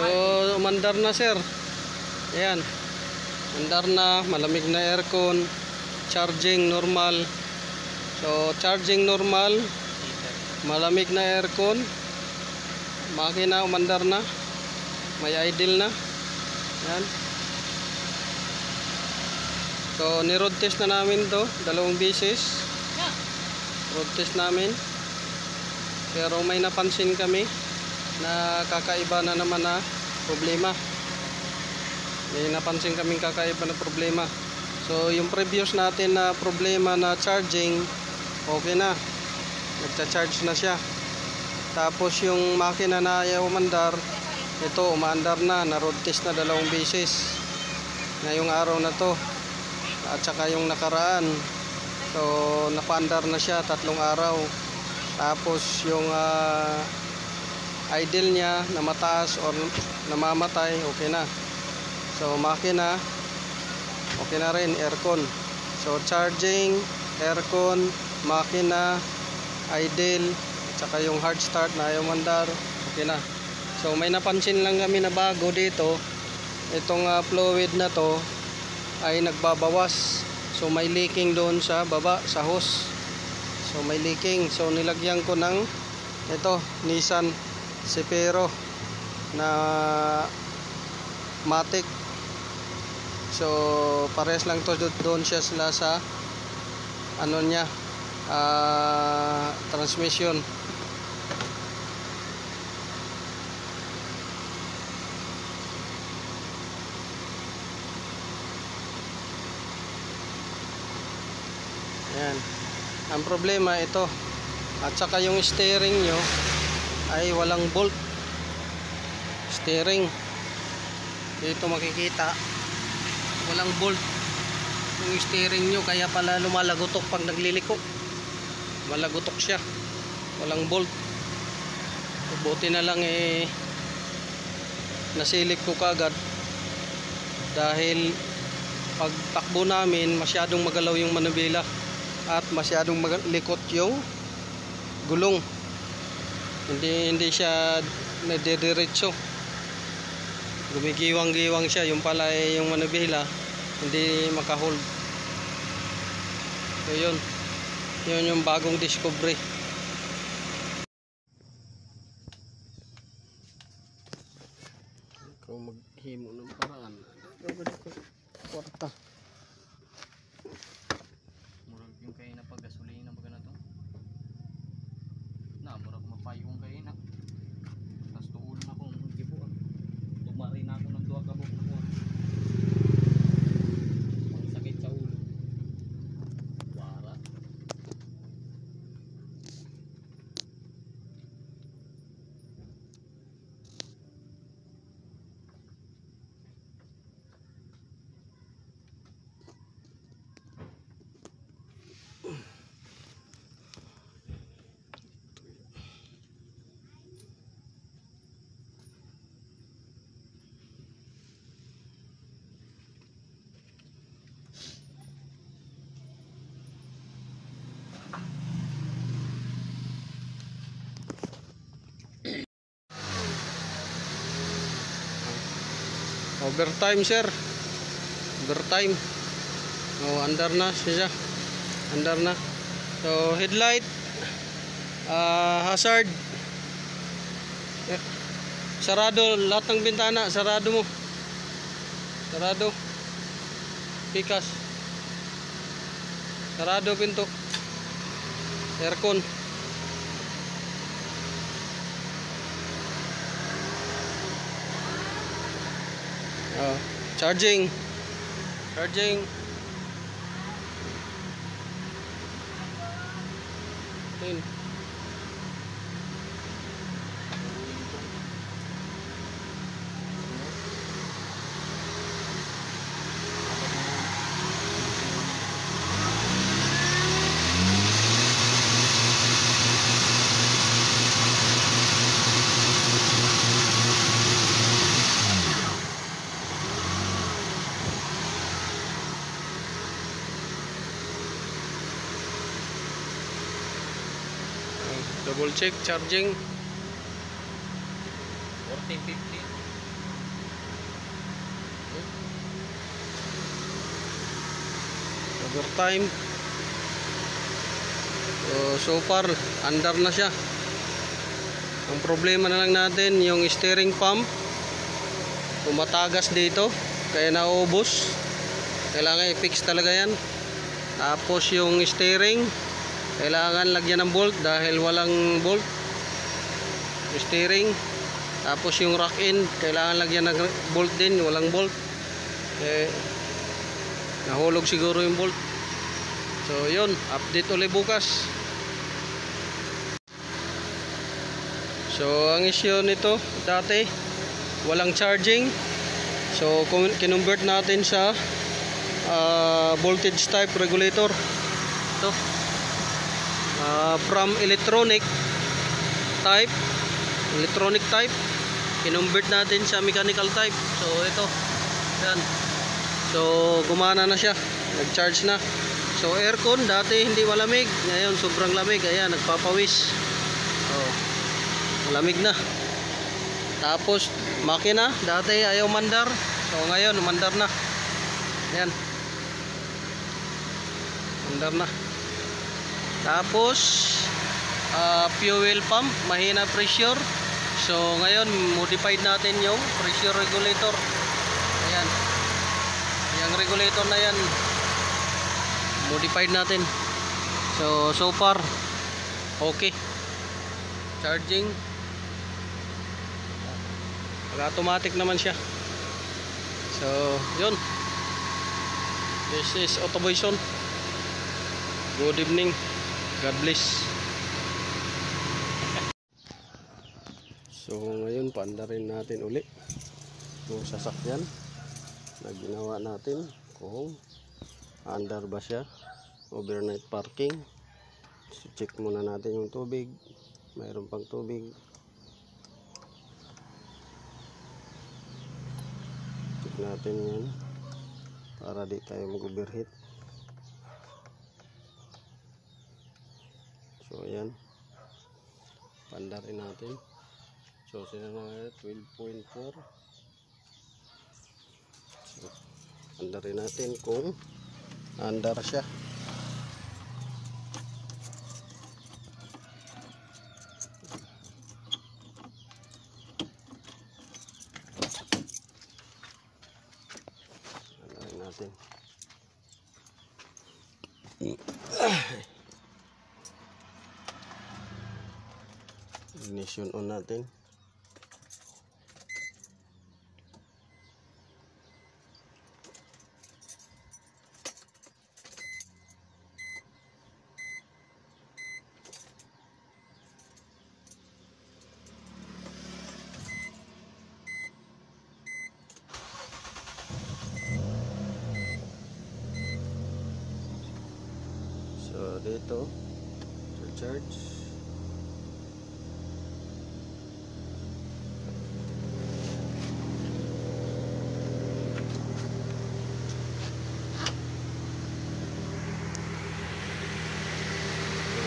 So, umandar na sir. Ayan. Umandar na, malamig na aircon. Charging normal. So, charging normal. Malamig na aircon. Makina umandar na. May idle na. Ayan. So, ni-road test na namin to. 2 beses. Road test namin. Pero may napansin kami na kakaiba na naman na problema. May napansin kaming kakaiba na problema. So yung previous natin na problema na charging, okay na, nagcha-charge na siya. Tapos yung makina na ayaw umandar, ito umaandar na, na road test na 2 beses ngayong araw na to at saka yung nakaraan. So napaandar na siya 3 araw. Tapos yung idle niya na mataas or namamatay, okay na. So makina okay na rin, aircon. So charging, aircon, makina, idle, tsaka yung hard start na ayaw mandar, okay na. So may napansin lang kami na bago dito. Itong fluid na to ay nagbabawas. So may leaking doon sa baba, sa hose. So may leaking. So nilagyan ko ng ito, Nissan Sefero na matic. So pares lang to, doon siya sila sa ano niya, transmission. Ayan. Ang problema ito. At saka yung steering nyo ay walang bolt. Steering. Dito makikita. Walang bolt. Yung steering nyo, kaya pala lumalagotok pag nagliliko. Malagotok siya. Walang bolt. Buti na lang nasilip ko kagad. Dahil pag takbo namin, masyadong magalaw yung manubila. At masyadong likot yung gulong. Hindi siya nadidiretso. Gumigiwang-giwang siya. Yung pala yung manubila hindi makahold. So yun yung bagong discovery. Kung maghimo ng paraan, kwarta. Murag yung kayo na pag-gasolina baga na to. Na, murag mapayong kayo na. Tapos tuulo na akong gibuan. Tumari na ako ng 2 kabok na buwan. Ang sakit sa ulo. Para. Overtime sir. Overtime. Oh, andar na siya. Andar na. So headlight, hazard. Sarado lahat ng bintana, sarado mo. Sarado. Pikas. Sarado pinto. Aircon. Charging. Yun. Double check charging. 1450. overtime. So far under na siya. Ang problema na lang natin yung steering pump, tumatagas dito kaya naubos, kailangan i-fix talaga yan. Tapos yung steering kailangan lagyan ng bolt dahil walang bolt steering. Tapos yung rack end kailangan lagyan ng bolt din, walang bolt, nahulog siguro yung bolt. So yun, update ulit bukas. So ang issue nito, dati walang charging, so kinonvert natin sa voltage type regulator. Ito from electronic type kinonvert natin sa mechanical type. So ito yan, so gumana na siya, nag-charge na. So aircon dati hindi malamig, ngayon sobrang lamig, ayan nagpapawis. Lamig na. Tapos makina dati ayaw mandar, so ngayon mandar na. Ayan, mandar na. Tapos fuel pump mahina pressure, so ngayon modified natin yung pressure regulator. Ayan, yung regulator na yan modified natin. So far okay. Charging automatic naman siya. So yun, this is Autoboyson. Good evening, God bless. So ngayon paandarin natin uli yung sasakyan na ginawa natin, kung andar ba siya, overnight parking. So check muna natin yung tubig, mayroon pang tubig. Check natin yan para di tayo mag-overheat. So ayan, pandarin natin. So sila na 12.4. So pandarin natin kung andar siya. Natin ignition on natin. So dito charge,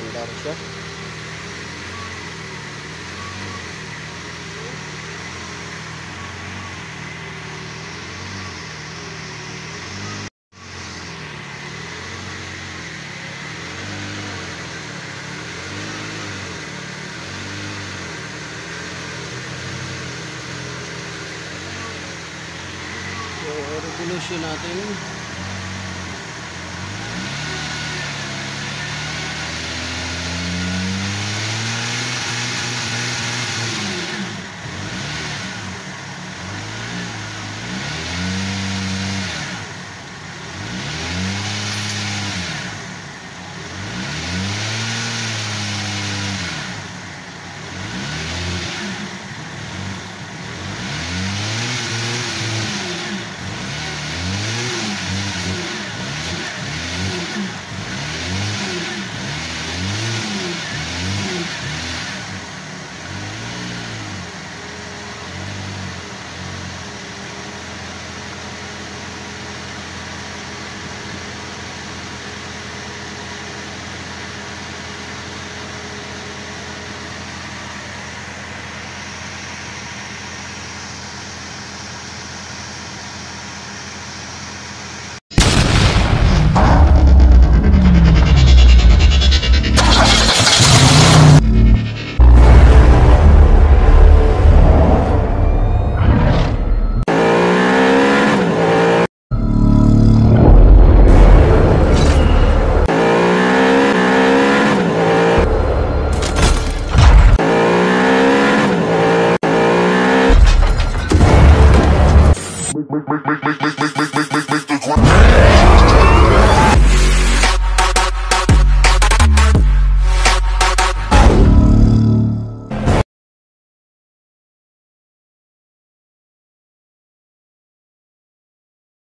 andar siya. Revolution natin. make